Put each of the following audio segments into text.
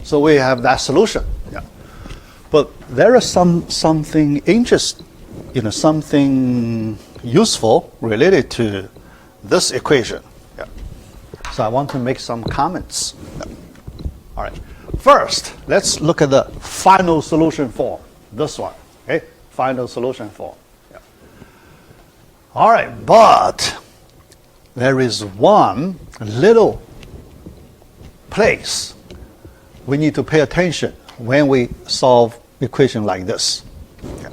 So we have that solution. Yeah. But there is something interesting, something useful related to this equation. Yeah. So I want to make some comments. Yeah. All right. First, let's look at the final solution form. This one. Okay. Final solution form. Yeah. All right. But there is one little place we need to pay attention when we solve equation like this. Okay.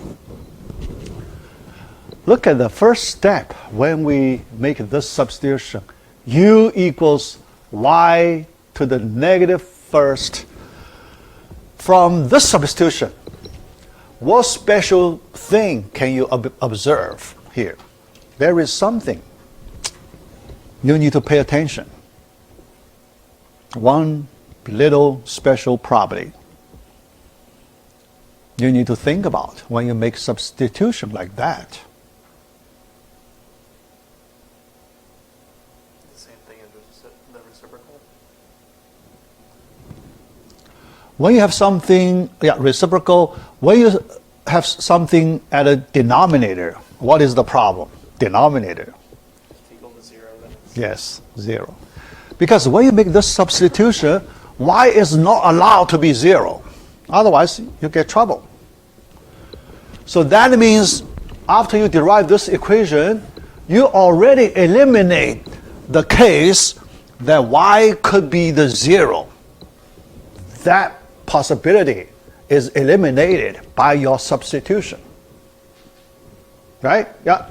Look at the first step when we make this substitution. U equals y to the negative first. From this substitution, what special thing can you observe here? There is something you need to pay attention. One little special property you need to think about when you make substitution like that. The same thing as the reciprocal? When you have something, reciprocal, when you have something at a denominator, what is the problem? Denominator. If equal to 0, then it's... Yes, 0. Because when you make this substitution, y is not allowed to be 0. Otherwise, you get trouble. So that means after you derive this equation, you already eliminate the case that y could be the 0. That possibility is eliminated by your substitution. Right? Yeah.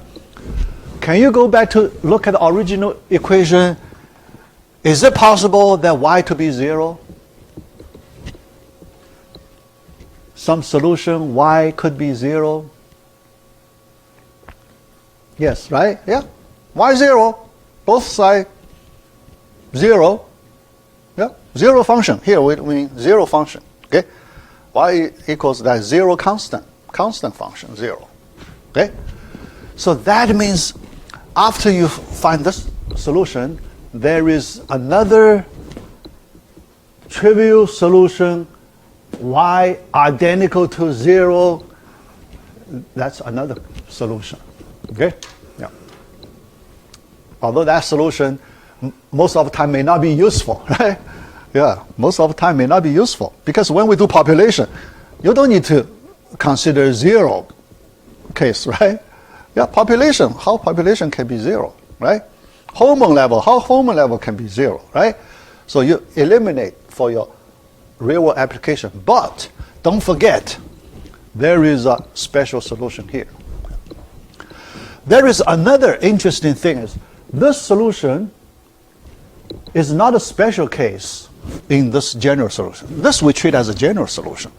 Can you go back to look at the original equation? Is it possible that y to be 0? Some solution y could be 0? Yes, right? Yeah. Y 0. Both sides 0. Yeah. 0 function. Here we mean 0 function. Okay? Y equals that 0 constant function, 0. Okay? So that means after you find this solution, there is another trivial solution, y identical to 0. That's another solution. Okay? Yeah. Although that solution most of the time may not be useful, right? Yeah, most of the time may not be useful. Because when we do population, you don't need to consider 0 case, right? Yeah, population, how population can be 0, right? Hormone level, how hormone level can be 0, right? So you eliminate for your real world application. But don't forget, there is a special solution here. There is another interesting thing is this solution is not a special case in this general solution. This we treat as a general solution.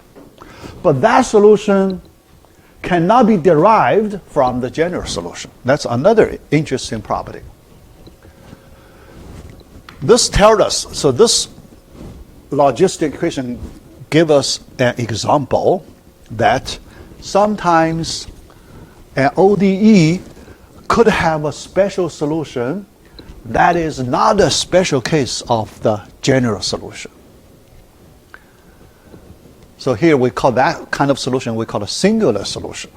But that solution cannot be derived from the general solution. That's another interesting property. This tells us, so this logistic equation gives us an example that sometimes an ODE could have a special solution that is not a special case of the general solution. So here we call that kind of solution, we call a singular solution.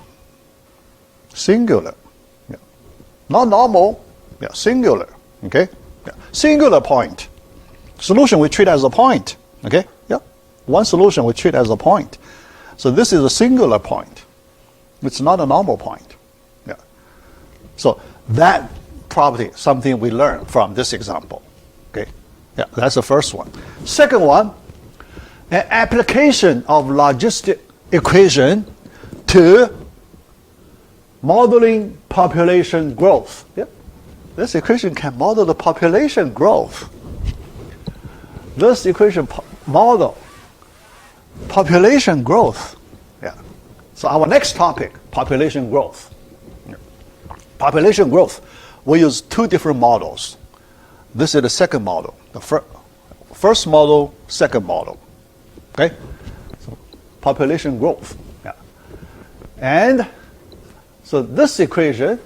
Singular. Yeah. Not normal, yeah, singular. Okay? Yeah. Singular point. Solution we treat as a point. Okay? Yeah. One solution we treat as a point. So this is a singular point. It's not a normal point. Yeah. So that property, something we learn from this example. Okay? Yeah, that's the first one. Second one, an application of logistic equation to modeling population growth. Yep. This equation can model the population growth. This equation model population growth. Yeah. So our next topic, population growth. Yeah. Population growth, we use two different models. This is the second model. The first model, second model. Okay? So population growth. Yeah. And so this equation,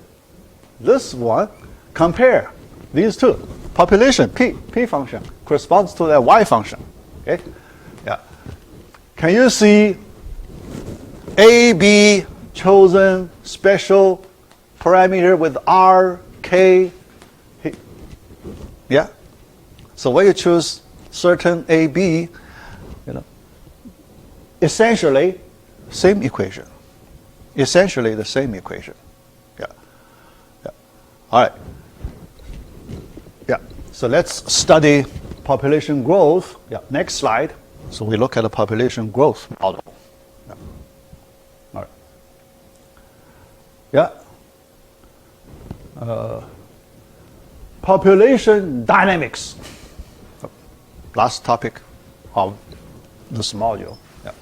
this one, compare these two. Population, P function, corresponds to that Y function. Okay? Yeah. Can you see A, B chosen special parameter with R, K? Yeah? So when you choose certain A, B, essentially same equation. Essentially the same equation. Yeah. Yeah. All right. Yeah. So let's study population growth. Yeah. Next slide. So we look at the population growth model. Yeah. All right. Yeah. Population dynamics. Last topic of this module. Yeah.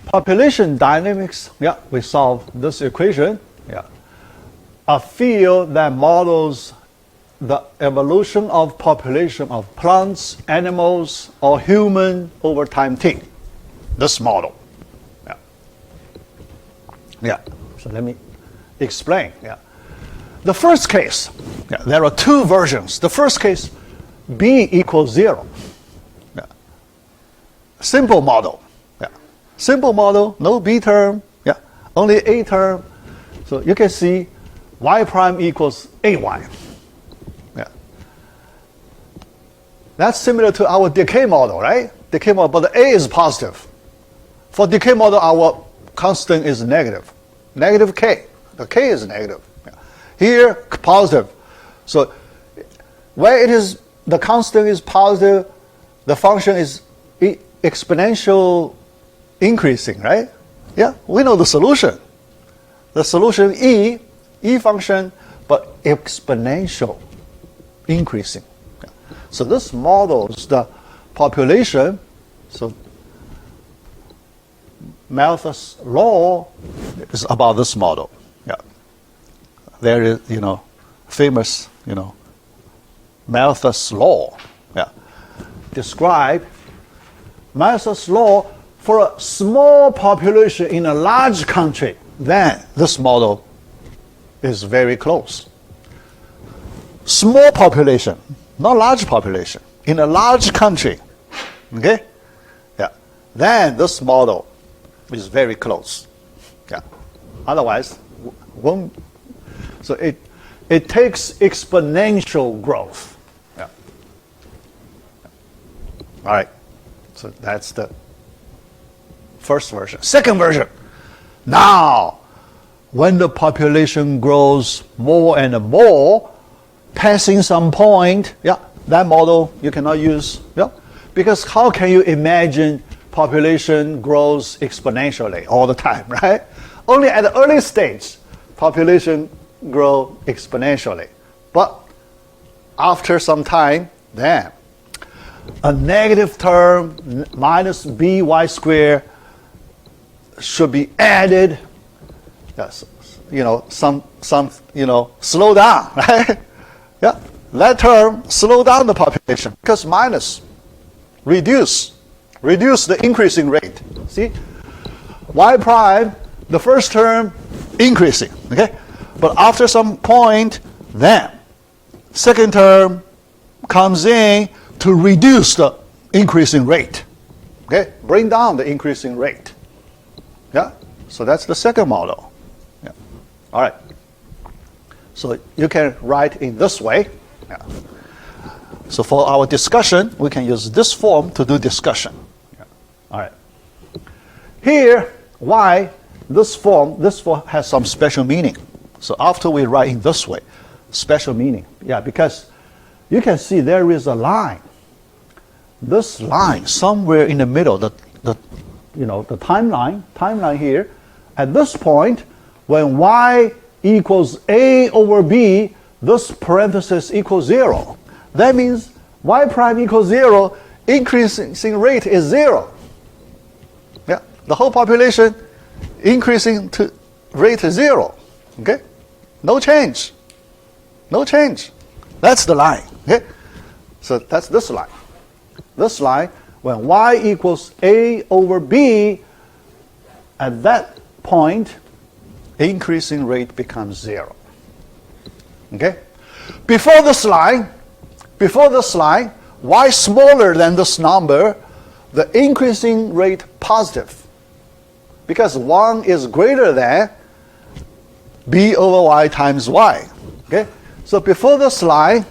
Population dynamics. Yeah, we solve this equation. Yeah. A field that models the evolution of population of plants, animals, or human over time t. This model. Yeah. Yeah. So let me explain. Yeah. The first case, yeah, there are two versions. The first case, b equals 0. Yeah. Simple model. Yeah. Simple model, no b term, yeah, only a term. So you can see y prime equals ay. Yeah. That's similar to our decay model, right? Decay model, but the a is positive. For decay model, our constant is negative. Negative k. The k is negative. Yeah. Here, positive. So where it is, the constant is positive, the function is exponential increasing, right? Yeah, we know the solution. The solution e function, but exponential increasing. Yeah. So this models the population. So Malthus law is about this model. Yeah. There is, famous, Malthus law. Yeah. Describe Malthus law for a small population in a large country. Then this model is very close. Small population, not large population, in a large country. Okay? Yeah. Then this model is very close. Yeah. Otherwise, won't. So it takes exponential growth. Yeah. All right. So that's the first version. Second version. Now, when the population grows more and more, passing some point, yeah, that model you cannot use. Yeah. Because how can you imagine population grows exponentially all the time, right? Only at the early stage, population grow exponentially. But after some time, then a negative term minus by squared should be added. Yes, slow down, right? Yeah, that term slow down the population because minus reduce the increasing rate. See, y prime, the first term increasing, okay? But after some point, then second term comes in to reduce the increasing rate, okay? Bring down the increasing rate. Yeah, so that's the second model. Yeah, all right. So you can write in this way. Yeah. So for our discussion, we can use this form to do discussion. Yeah. All right. Here, why this form has some special meaning. So after we write in this way, special meaning. Yeah, because you can see there is a line. This line somewhere in the middle, the timeline here, at this point, when y equals a over b, this parenthesis equals 0. That means y prime equals 0, increasing rate is 0. Yeah, the whole population increasing to rate is 0. Okay, no change. No change. That's the line. Okay, so that's this line. This line, when y equals a over b, at that point, increasing rate becomes 0. Okay? Before this line, y smaller than this number, the increasing rate positive because 1 is greater than b over y times y. Okay? So before this line,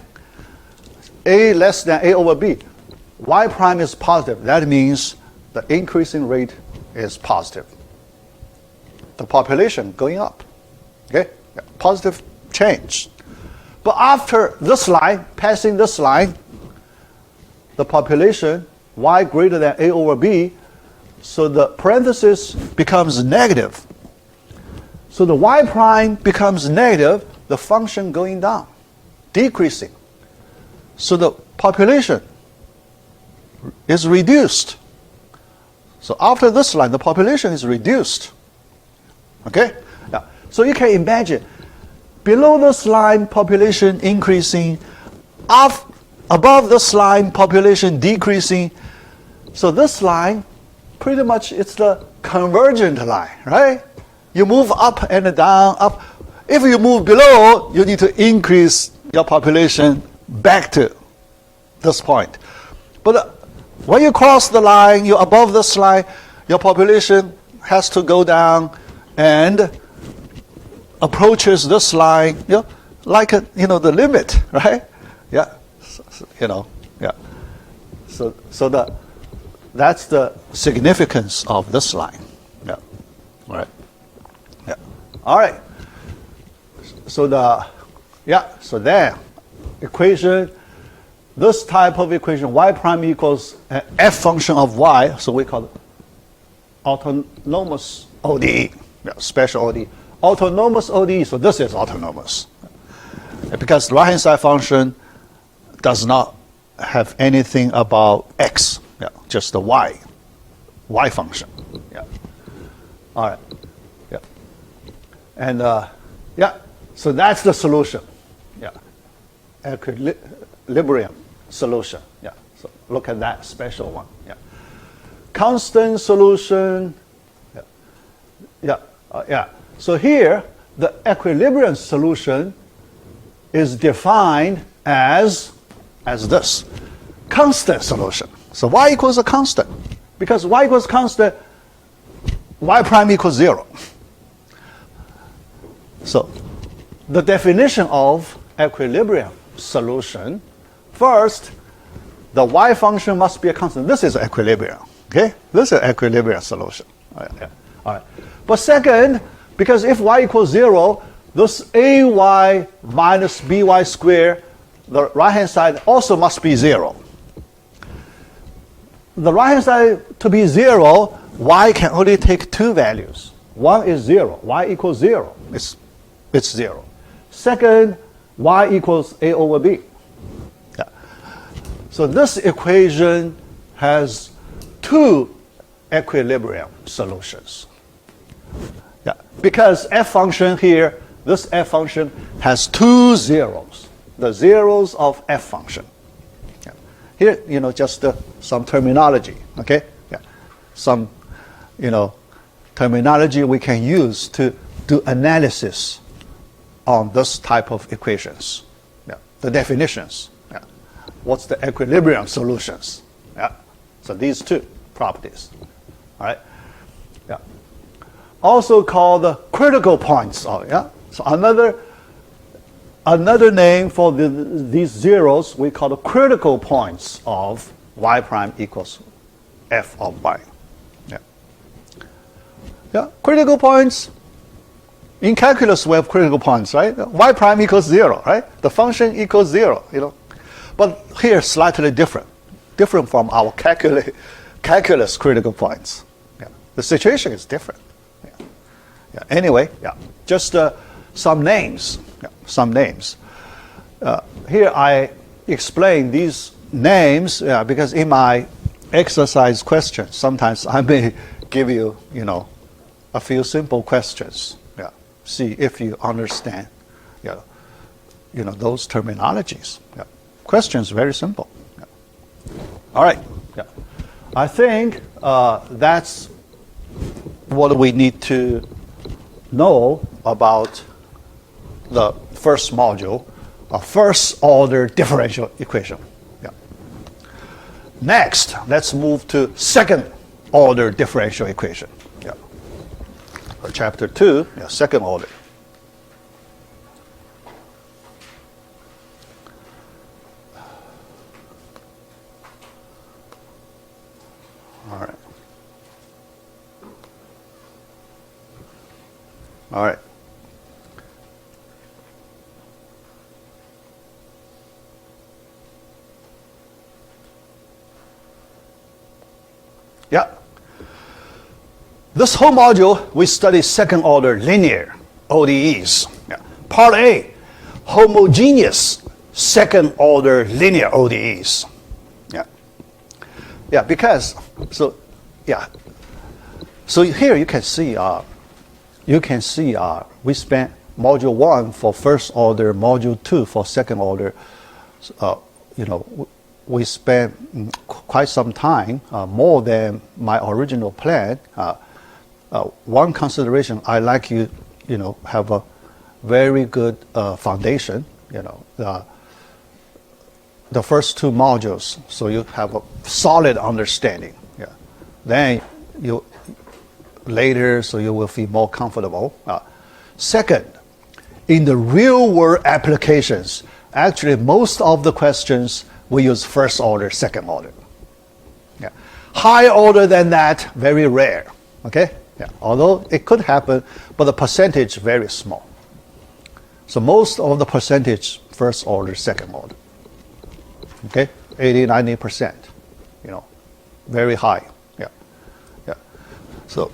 a less than a over b, y prime is positive. That means the increasing rate is positive. The population going up. Okay? Positive change. But after this line, passing this line, the population, y greater than a over b, so the parenthesis becomes negative. So the y prime becomes negative, the function going down, decreasing. So the population is reduced. So after this line, the population is reduced. Okay? Now, so you can imagine, below this line, population increasing, above this line, population decreasing. So this line, pretty much it's the convergent line, right? You move up and down, up. If you move below, you need to increase your population back to this point. But when you cross the line, you're above this line, your population has to go down and approaches this line, you know, like the limit, right? Yeah, yeah. So that's the significance of this line. Yeah, all right. Yeah, all right. So so there, equation. This type of equation, y prime equals f function of y, so we call it autonomous ODE, special ODE. Autonomous ODE, so this is autonomous. Because the right-hand side function does not have anything about x, just the y function. Yeah. All right. Yeah. And so that's the solution. Yeah. Equilibrium solution. Yeah. So look at that special one. Yeah. Constant solution. Yeah. So here the equilibrium solution is defined as this constant solution. So y equals a constant. Because y equals constant, y prime equals 0. So the definition of equilibrium solution, first, the y function must be a constant. This is equilibrium. Okay? This is an equilibrium solution. All right. But second, because if y equals 0, this ay minus by squared, the right-hand side also must be 0. The right-hand side to be 0, y can only take two values. One is 0. Y equals 0. It's 0. Second, y equals a over b. Yeah. So this equation has two equilibrium solutions. Yeah. Because f function here, this f function has two zeros, the zeros of f function. Yeah. Here, just some terminology, okay? Yeah. Some, terminology we can use to do analysis on this type of equations. Yeah. The definitions. Yeah. What's the equilibrium solutions? Yeah. So these two properties. All right. Yeah. Also called the critical points. So another name for these zeros we call the critical points of y prime equals f of y. Yeah. Yeah. Critical points. In calculus, we have critical points, right? Y prime equals 0, right? The function equals 0, But here, slightly different from our calculus critical points. Yeah. The situation is different. Yeah. Anyway, just some names. Yeah. Some names. Here I explain these names because in my exercise questions, sometimes I may give you, a few simple questions. See if you understand, those terminologies. Yeah. Questions very simple. Yeah. All right. Yeah. I think that's what we need to know about the first module, a first order differential equation. Yeah. Next, let's move to second order differential equation. Yeah. For chapter 2, yeah, second order. All right. All right. Yeah. This whole module, we study second order linear ODEs. Yeah. Part A, homogeneous second order linear ODEs. Yeah. Yeah, because, so, yeah. So here you can see, we spent module 1 for first order, module 2 for second order. We spent quite some time, more than my original plan. One consideration, I like you have a very good foundation. The first 2 modules, so you have a solid understanding. Yeah. Then you later, so you will feel more comfortable. Second, in the real world applications, actually most of the questions we use first order, second order. Yeah. Higher order than that, very rare. Okay? Yeah. Although it could happen, but the percentage very small. So most of the percentage first order, second order. Okay? 80-90%. Very high. Yeah. Yeah. So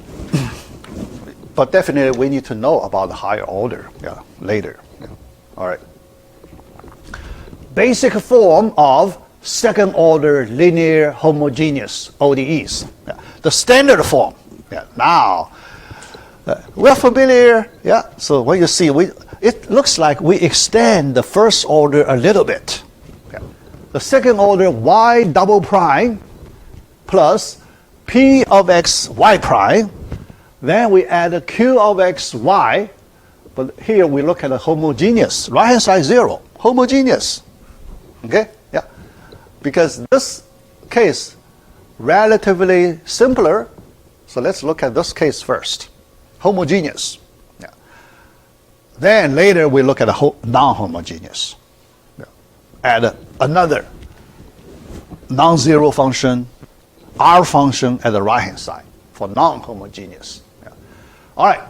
but definitely we need to know about the higher order, yeah, later. Yeah. All right. Basic form of second order linear homogeneous ODEs. Yeah. The standard form. Yeah. Now, we're familiar. Yeah. So when you see, it looks like we extend the first order a little bit. Yeah. The second order y double prime plus p of x y prime. Then we add a q of x y. But here we look at a homogeneous. Right hand side 0. Homogeneous. Okay? Yeah. Because this case relatively simpler. So let's look at this case first. Homogeneous. Yeah. Then later we look at a non-homogeneous. Yeah. Add another non-zero function, R function at the right hand side for non-homogeneous. Yeah. All right.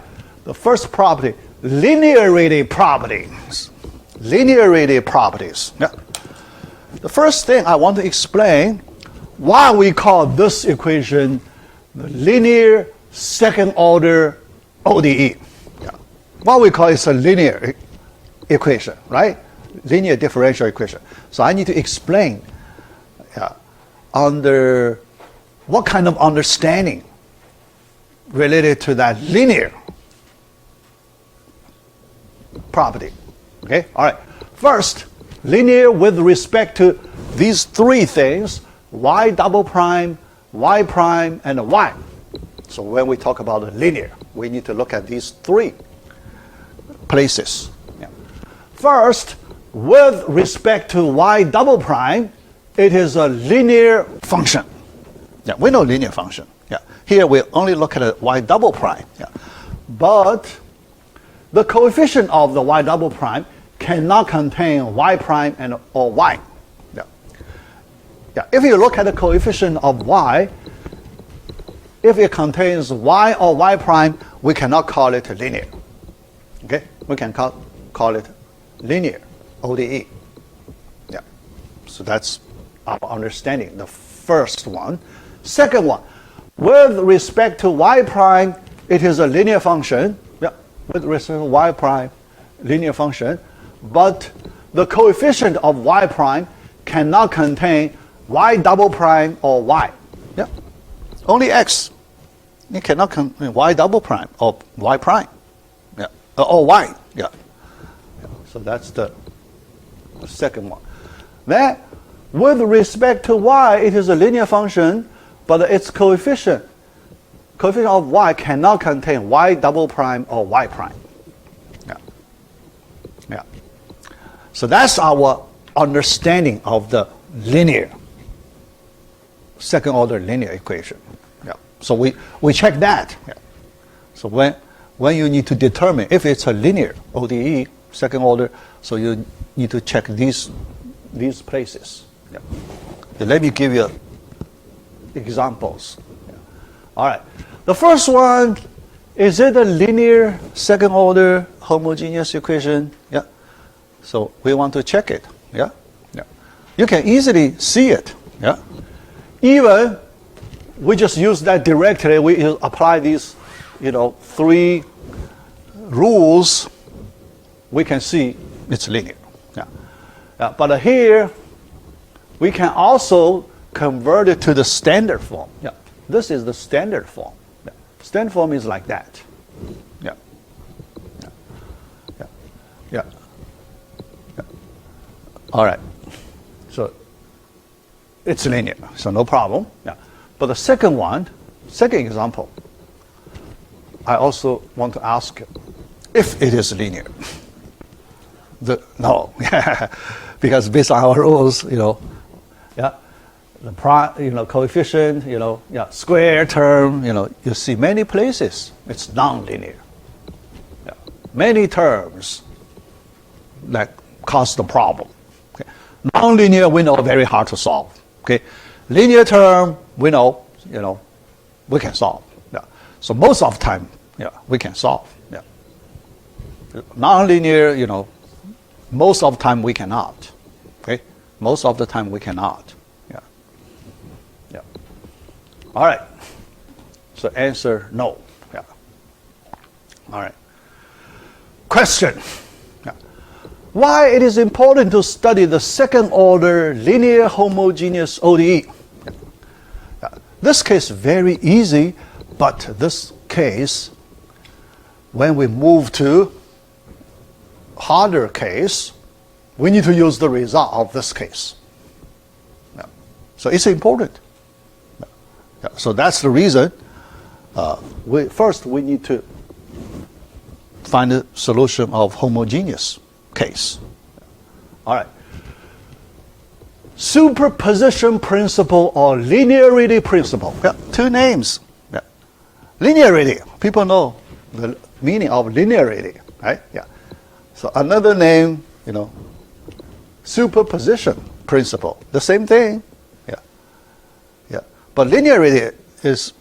The first property, linearity properties. Linearity properties. Yeah. The first thing I want to explain why we call this equation the linear second order ODE. Yeah. Why we call it a linear equation, right? Linear differential equation. So I need to explain under what kind of understanding related to that linear property. Okay? All right. First, linear with respect to these 3 things, y double prime, y prime, and y. So when we talk about a linear, we need to look at these 3 places. Yeah. First, with respect to y double prime, it is a linear function. Yeah, we know linear function. Yeah. Here we only look at a y double prime. Yeah. But the coefficient of the y double prime cannot contain y prime and or y. Yeah. Yeah. If you look at the coefficient of y, if it contains y or y prime, we cannot call it linear. Okay? We can call it linear, ODE. Yeah. So that's our understanding, the first one. Second one, with respect to y prime, it is a linear function. Yeah. With respect to y prime, linear function. But the coefficient of y prime cannot contain y double prime or y. Yeah. Only x. It cannot contain y double prime or y prime. Yeah. Or y. Yeah. So that's the second one. Then, with respect to y, it is a linear function, but its coefficient of y cannot contain y double prime or y prime. Yeah. Yeah. So that's our understanding of the linear second order linear equation. Yeah. So we check that. Yeah. So when you need to determine if it's a linear ODE, second order, so you need to check these places. Yeah. So let me give you examples. Yeah. All right. The first one, is it a linear second order homogeneous equation? Yeah. So we want to check it. Yeah. Yeah. You can easily see it. Yeah. Even we just use that directly. We apply these, three rules. We can see it's linear. Yeah. Yeah. But here we can also convert it to the standard form. Yeah. This is the standard form. Yeah. Standard form is like that. Yeah. Yeah. Yeah. Yeah. Yeah. All right. So it's linear, so no problem. Yeah. But the second example, I also want to ask if it is linear. No, because based on our rules, yeah, the coefficient, square term, you see many places it's non-linear. Yeah. Many terms that cause the problem. Okay. Non-linear, we know, very hard to solve. Okay, linear term, we know, we can solve. Yeah. So most of the time, yeah, we can solve. Yeah. Non-linear, most of the time we cannot. Okay, most of the time we cannot. Yeah. Yeah. All right. So answer no. Yeah. All right. Question. Why it is important to study the second order linear homogeneous ODE? This case very easy, but this case, when we move to harder case, we need to use the result of this case. So it's important. So that's the reason first we need to find a solution of homogeneous case. All right. Superposition principle or linearity principle. Yeah, two names. Yeah. Linearity. People know the meaning of linearity, right? Yeah. So another name, superposition principle. The same thing. Yeah. Yeah. But linearity is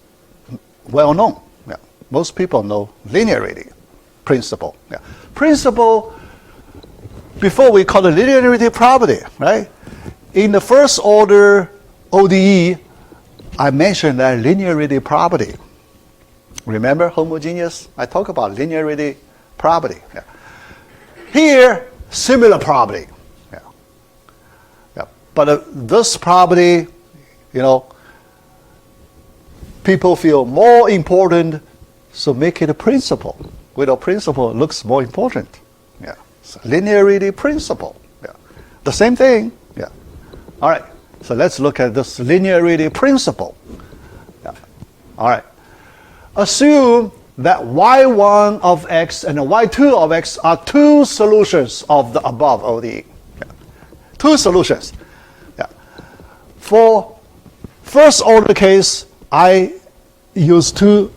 well known. Yeah. Most people know linearity principle. Yeah. Principle. Before we call it linearity property, right? In the first order ODE, I mentioned that linearity property. Remember homogeneous? I talk about linearity property. Yeah. Here, similar property. Yeah. Yeah. But this property, people feel more important, so make it a principle. With a principle, it looks more important. Yeah. Linearity principle. Yeah. The same thing. Yeah. All right. So let's look at this linearity principle. Yeah. All right. Assume that y1 of x and y2 of x are two solutions of the above ODE. Yeah. Two solutions. Yeah. For first order case, I use two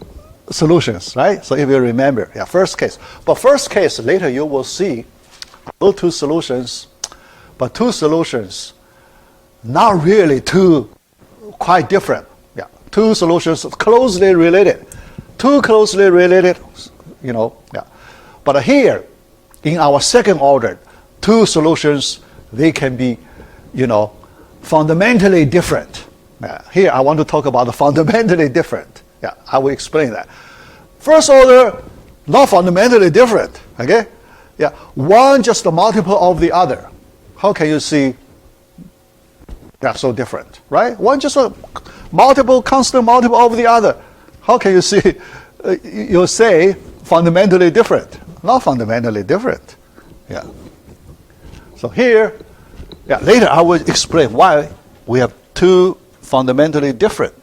solutions, right? So if you remember, yeah, first case. But first case, later you will see those two solutions, but two solutions, not really two, quite different. Yeah, two solutions closely related. Two closely related, yeah. But here, in our second order, two solutions, they can be, fundamentally different. Here, I want to talk about the fundamentally different. Yeah, I will explain that. First order, not fundamentally different. Okay? Yeah, one just a multiple of the other. How can you see that's so different, right? One just a multiple, constant multiple of the other. How can you see? You'll say fundamentally different. Not fundamentally different. Yeah. So here, yeah, later I will explain why we have two fundamentally different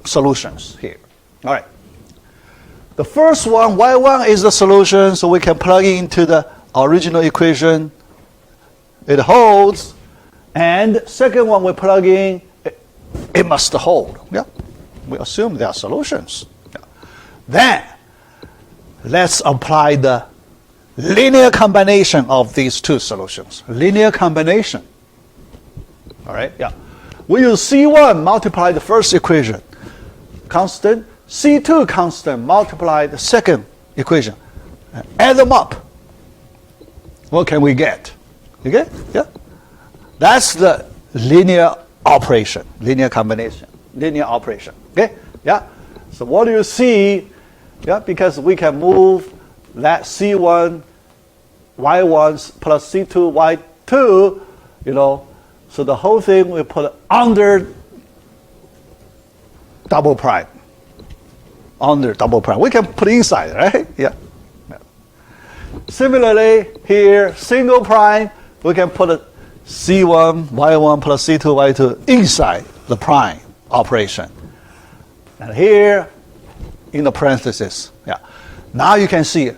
solutions here. All right. The first one, y1 is the solution, so we can plug into the original equation. It holds. And second one we plug in, it must hold. Yeah, we assume there are solutions. Yeah. Then let's apply the linear combination of these two solutions. Linear combination. All right. Yeah. We use C1 multiply the first equation, constant. C2 constant multiply the second equation. Add them up. What can we get? You get? Yeah. That's the linear operation, linear combination, linear operation. Okay? Yeah. So what do you see? Yeah, because we can move that C1 Y1 plus C2 Y2, you know, so the whole thing we put under double prime. Under double prime. We can put inside, right? Yeah. Yeah. Similarly, here, single prime, we can put a C1 Y1 plus C2 Y2 inside the prime operation. And here, in the parentheses, yeah. Now you can see,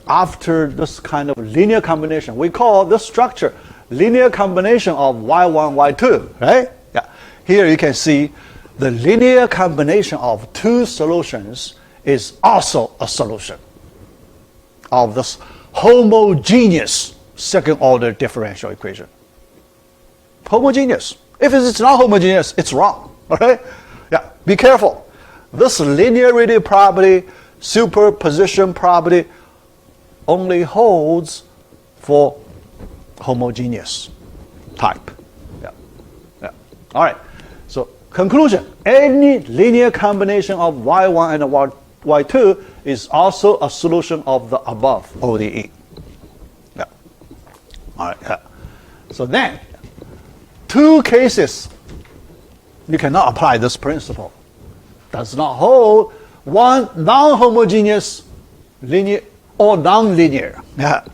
after this kind of linear combination, we call this structure linear combination of Y1, Y2, right? Yeah. Here you can see the linear combination of two solutions is also a solution of this homogeneous second order differential equation. Homogeneous. If it's not homogeneous, it's wrong. All right? Yeah, be careful. This linearity property, superposition property, only holds for homogeneous type. Yeah. Yeah. All right. So conclusion, any linear combination of Y1 and Y2 is also a solution of the above ODE. Yeah. All right. Yeah. So then, two cases, you cannot apply this principle. Does not hold. One, non-homogeneous linear or non-linear. Yeah.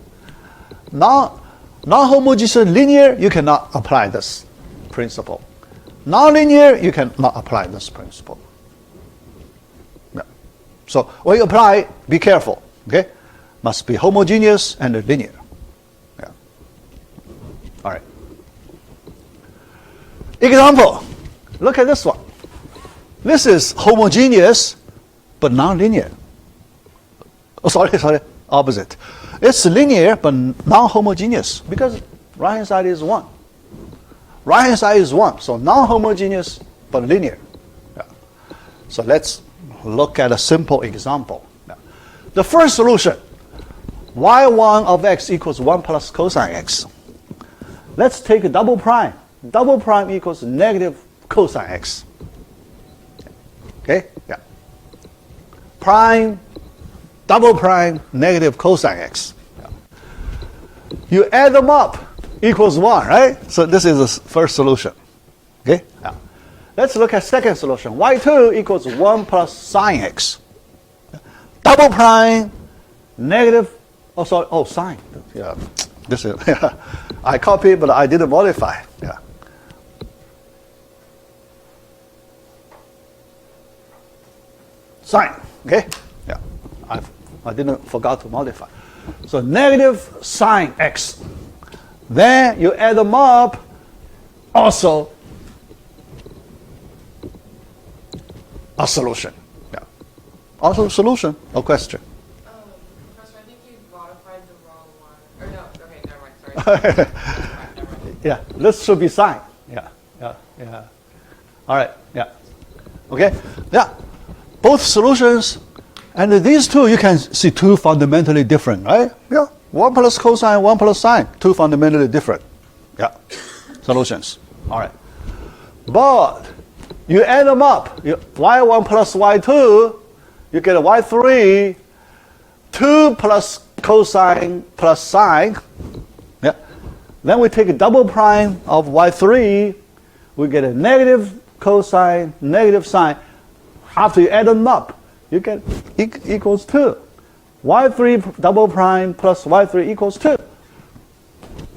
Non-homogeneous linear, you cannot apply this principle. Non-linear, you cannot apply this principle. Yeah. So when you apply, be careful. Okay, must be homogeneous and linear. Yeah. All right. Example. Look at this one. This is homogeneous, but non-linear. Oh, sorry, opposite. It's linear, but non-homogeneous, because right-hand side is 1. Right-hand side is 1, so non-homogeneous, but linear. Yeah. So let's look at a simple example. Yeah. The first solution, y1 of x equals 1 plus cosine x. Let's take a double prime. Double prime equals negative cosine x. Okay? Yeah. Prime, double prime, negative cosine x. Yeah. You add them up, equals 1, right? So this is the first solution. Okay? Yeah. Let's look at second solution. y2 equals 1 plus sine x. Double prime, negative, sine. Yeah. This is, I copied, but I didn't modify. Yeah. Sine, okay? Yeah, I didn't forgot to modify. So negative sine x. Then you add them up, also a solution. Yeah, also a solution, no question. Professor, I think you modified the wrong one. Or no, okay, never mind, sorry. Yeah, this should be sine. Yeah. All right, yeah. Okay, yeah. Both solutions, and these two, you can see two fundamentally different, right? Yeah, 1 plus cosine, 1 plus sine, two fundamentally different. Yeah, solutions. All right. But you add them up, y1 plus y2, you get a y3, 2 plus cosine plus sine. Yeah. Then we take a double prime of y3, we get a negative cosine, negative sine. After you add them up, you get equals 2. y3 double prime plus y3 equals 2.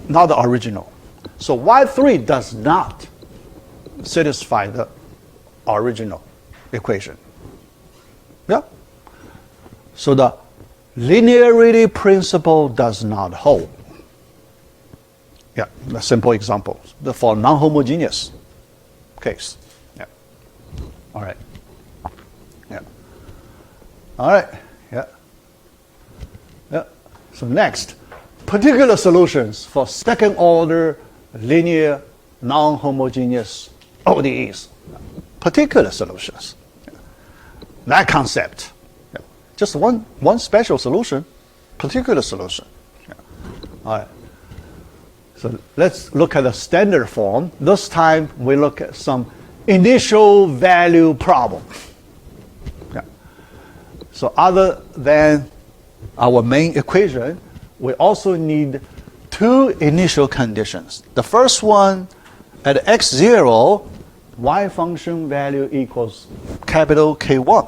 Not the original. So y3 does not satisfy the original equation. Yeah? So the linearity principle does not hold. Yeah, a simple example for non-homogeneous case. Yeah. All right. Yeah. Yeah. So next, particular solutions for second order linear non-homogeneous ODEs. Particular solutions. That concept. Yeah. Just one special solution, particular solution. Yeah. All right. So let's look at the standard form. This time we look at some initial value problem. Yeah. So other than our main equation, we also need two initial conditions. The first one, at x0, y function value equals capital K1.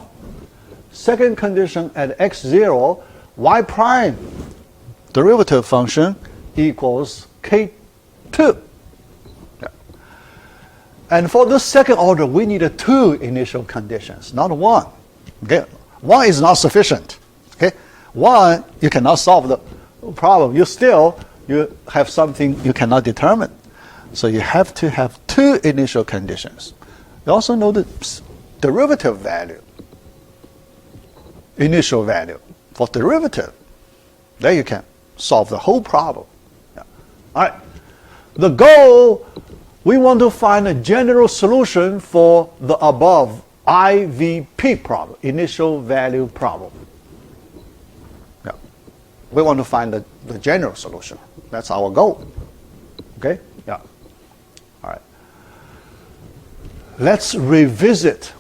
Second condition, at x0, y prime derivative function equals K2. Yeah. And for this second order, we need two initial conditions, not one. Okay? One is not sufficient. Okay? One, you cannot solve the problem. You have something you cannot determine. So you have to have two initial conditions. You also know the derivative value, initial value for derivative. There you can solve the whole problem. Yeah. All right. The goal, we want to find a general solution for the above IVP problem, initial value problem. Yeah. We want to find the general solution. That's our goal. Okay? Yeah. All right. Let's revisit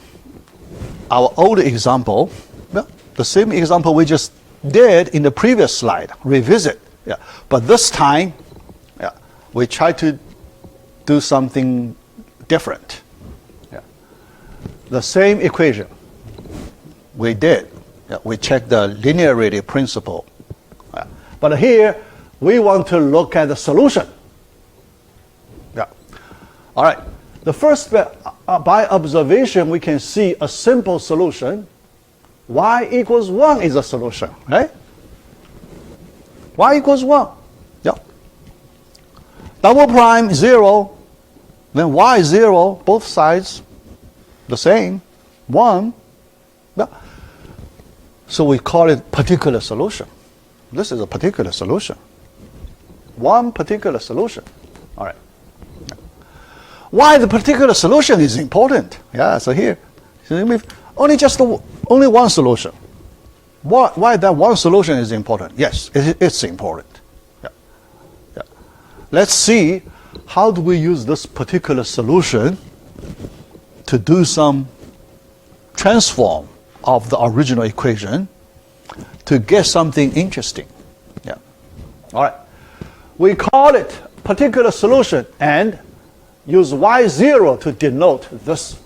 our old example. Yeah. The same example we just did in the previous slide. Revisit. Yeah. But this time, yeah, we try to do something different. Yeah. The same equation we did. Yeah. We checked the linearity principle. Yeah. But here, we want to look at the solution. Yeah. All right. The first, by observation, we can see a simple solution. Y equals 1 is a solution, right? Y equals 1. Yeah. Double prime 0, then y 0, both sides the same, 1. Yeah. So we call it particular solution. This is a particular solution. One particular solution. All right. Why the particular solution is important? Yeah, so here, only one solution. Why that one solution is important? Yes, it's important. Yeah. Yeah. Let's see how do we use this particular solution to do some transform of the original equation to get something interesting. Yeah. All right. We call it particular solution and use y0 to denote this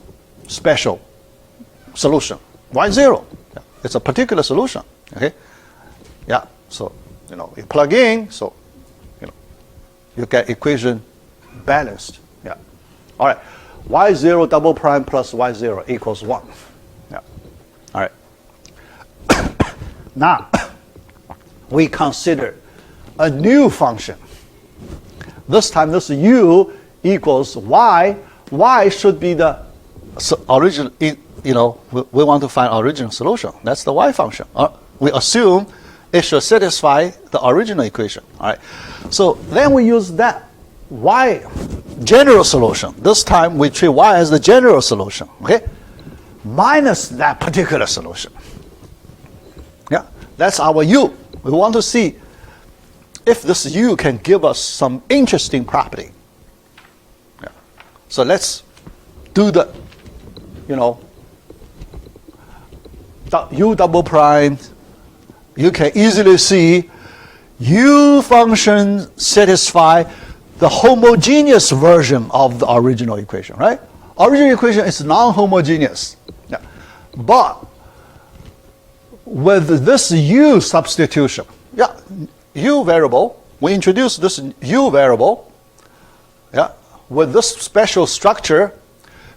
special solution. y0. Yeah. It's a particular solution. Okay. Yeah. So you plug in. So you get equation balanced. Yeah. All right. y0 double prime plus y0 equals 1. Yeah. All right. Now we consider a new function. This time this u equals y. Y should be the original, we want to find original solution. That's the y function. We assume it should satisfy the original equation. All right. So then we use that y general solution. This time we treat y as the general solution. Okay. Minus that particular solution. Yeah. That's our u. We want to see if this u can give us some interesting property. Yeah. So let's do the, u double prime. You can easily see u function satisfy the homogeneous version of the original equation, right? Original equation is non-homogeneous. Yeah. But with this u substitution, yeah, u variable, we introduce this u variable, yeah, with this special structure,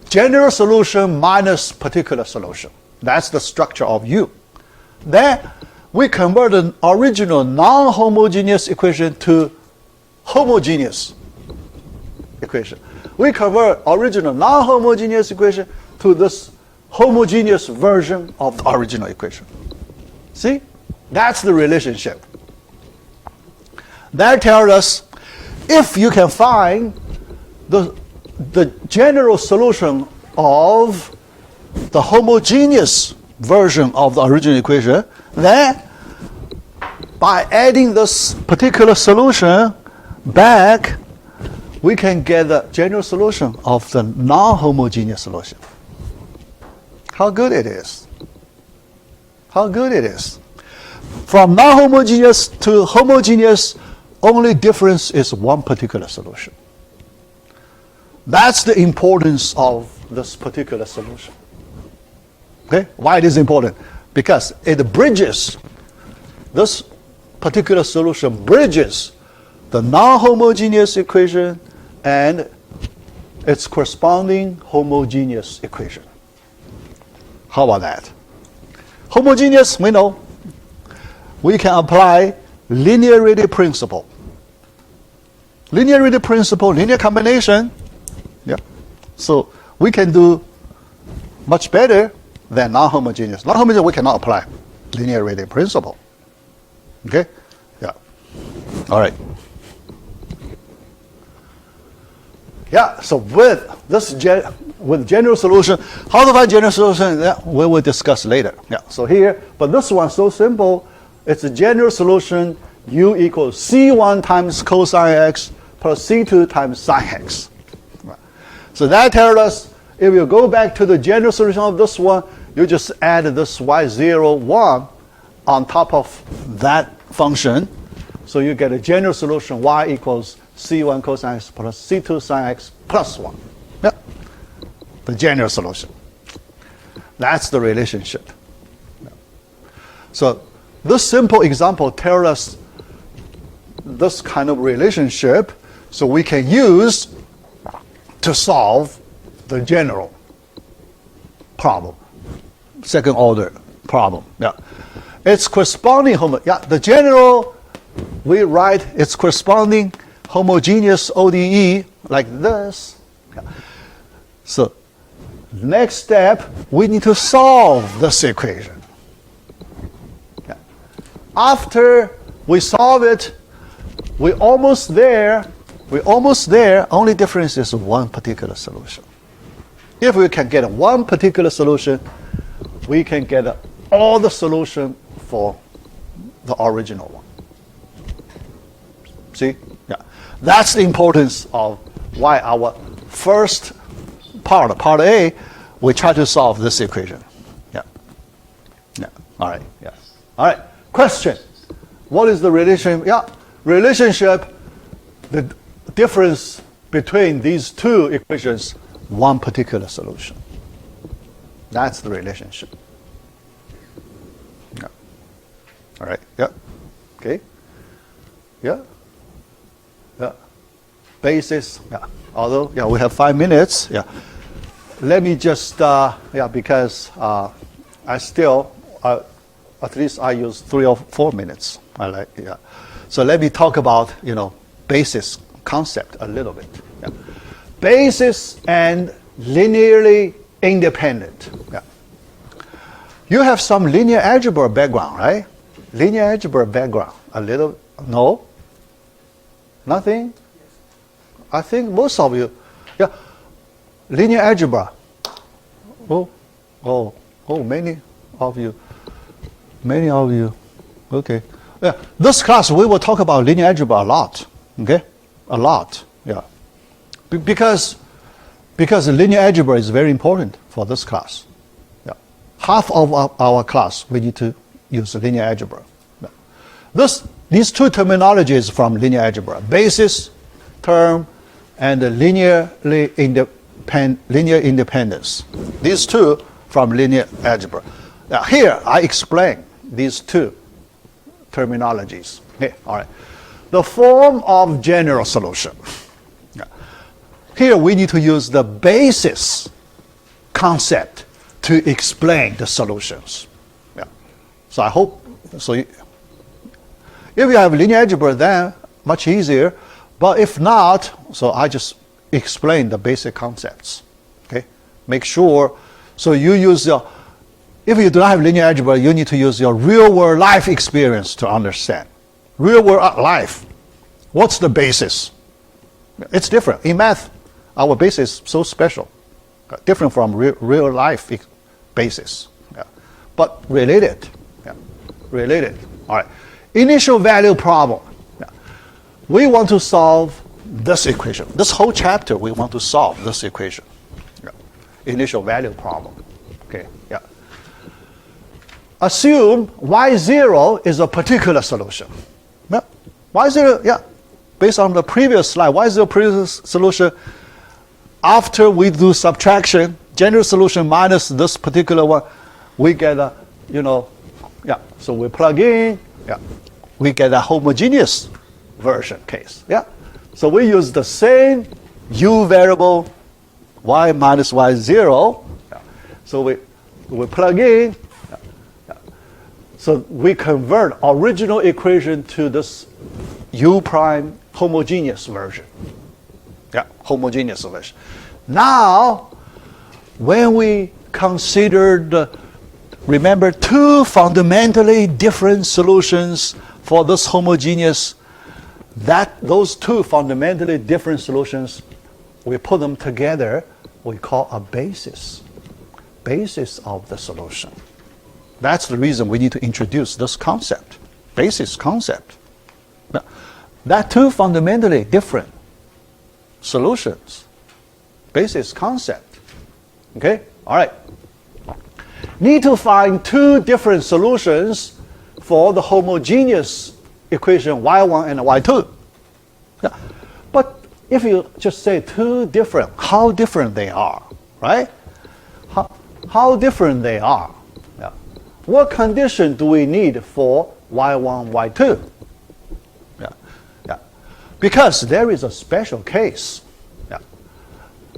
general solution minus particular solution. That's the structure of u. Then we convert an original non-homogeneous equation to homogeneous equation. We convert original non-homogeneous equation to this homogeneous version of the original equation. See? That's the relationship. That tells us if you can find the general solution of the homogeneous version of the original equation, then by adding this particular solution back, we can get the general solution of the non-homogeneous solution. How good it is. How good it is. From non-homogeneous to homogeneous, only difference is one particular solution. That's the importance of this particular solution. Okay? Why it is important? Because it bridges, this particular solution bridges the non-homogeneous equation and its corresponding homogeneous equation. How about that? Homogeneous, we know. We can apply linearity principle. Linearity principle, linear combination. Yeah. So we can do much better than non-homogeneous. Non-homogeneous, we cannot apply linearity principle. Okay? Yeah. All right. Yeah, so with this with general solution, how to find general solution, yeah, we will discuss later. Yeah, so here, but this one's so simple. It's a general solution, u equals c1 times cosine x plus c2 times sine x. Right. So that tells us, if you go back to the general solution of this one, you just add this y0, 1 on top of that function. So you get a general solution, y equals c1 cosine x plus c2 sine x plus 1. Yeah. The general solution. That's the relationship. Yeah. So this simple example tells us this kind of relationship, so we can use to solve the general problem, second order problem. Yeah. Its corresponding the general, we write its corresponding homogeneous ODE like this. Yeah. So next step, we need to solve this equation. Yeah. After we solve it, we're almost there. We're almost there. Only difference is one particular solution. If we can get one particular solution, we can get all the solution for the original one. See? Yeah. That's the importance of why our first part A, we try to solve this equation. Yeah. Yeah. All right. Yes. All right. Question. What is the relationship? Yeah. Relationship, the difference between these two equations, one particular solution. That's the relationship. Yeah. All right. Yeah. Okay. Yeah. Yeah. Basis. Yeah. Although, yeah, we have 5 minutes. Yeah. Let me just, because I still, at least I use 3 or 4 minutes. Yeah. So let me talk about, basis concept a little bit. Yeah. Basis and linearly independent. Yeah. You have some linear algebra background, right? Linear algebra background. A little, no? Nothing? I think most of you, yeah. Linear algebra. Many of you. Okay. Yeah. This class we will talk about linear algebra a lot. Okay? A lot. Yeah. Because linear algebra is very important for this class. Yeah. Half of our class we need to use linear algebra. Yeah. These two terminologies from linear algebra, basis term and linear independence. These two from linear algebra. Now here I explain these two terminologies. Okay, all right. The form of general solution. Yeah. Here we need to use the basis concept to explain the solutions. Yeah. So I hope, if you have linear algebra, then much easier. But if not, so I just explain the basic concepts. Okay, make sure. So you use if you do not have linear algebra, you need to use your real-world life experience to understand. Real-world life. What's the basis? It's different. In math, our basis is so special. Different from real life basis. Yeah. But related. Yeah. Related. All right. Initial value problem. Yeah. We want to solve this equation. This whole chapter, we want to solve this equation. Yeah. Initial value problem. Okay. Yeah. Assume y0 is a particular solution. Yeah. y0, yeah. Based on the previous slide, y0 previous solution, after we do subtraction, general solution minus this particular one, we get a, yeah. So we plug in, yeah. We get a homogeneous version case, yeah. So we use the same u variable, y minus y0. Yeah. So we plug in. Yeah. Yeah. So we convert original equation to this u prime homogeneous version. Yeah, homogeneous version. Now, when we considered, remember, two fundamentally different solutions for this homogeneous, those two fundamentally different solutions, we put them together, we call a basis. Basis of the solution. That's the reason we need to introduce this concept, basis concept. Now, that two fundamentally different solutions, basis concept. Okay? All right. Need to find two different solutions for the homogeneous equation y1 and y2. Yeah. But if you just say two different, how different they are, right? How different they are. Yeah. What condition do we need for y1, y2? Because there is a special case. Yeah.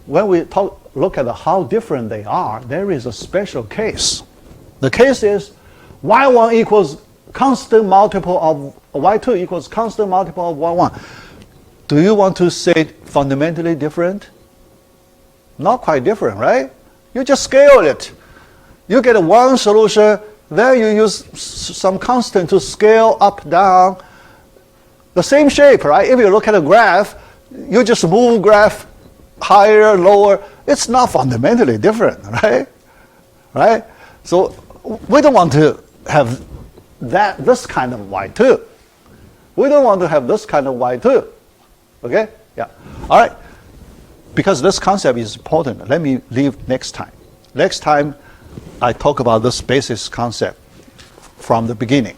When we look at how different they are, there is a special case. The case is y1 equals constant multiple of y2 equals constant multiple of y1. Do you want to say fundamentally different? Not quite different, right? You just scale it. You get one solution, then you use some constant to scale up, down. The same shape, right? If you look at a graph, you just move graph higher, lower. It's not fundamentally different, right? Right? So we don't want to have this kind of y2. We don't want to have this kind of y2. Okay? Yeah. All right. Because this concept is important, let me leave next time. Next time, I talk about this basis concept from the beginning.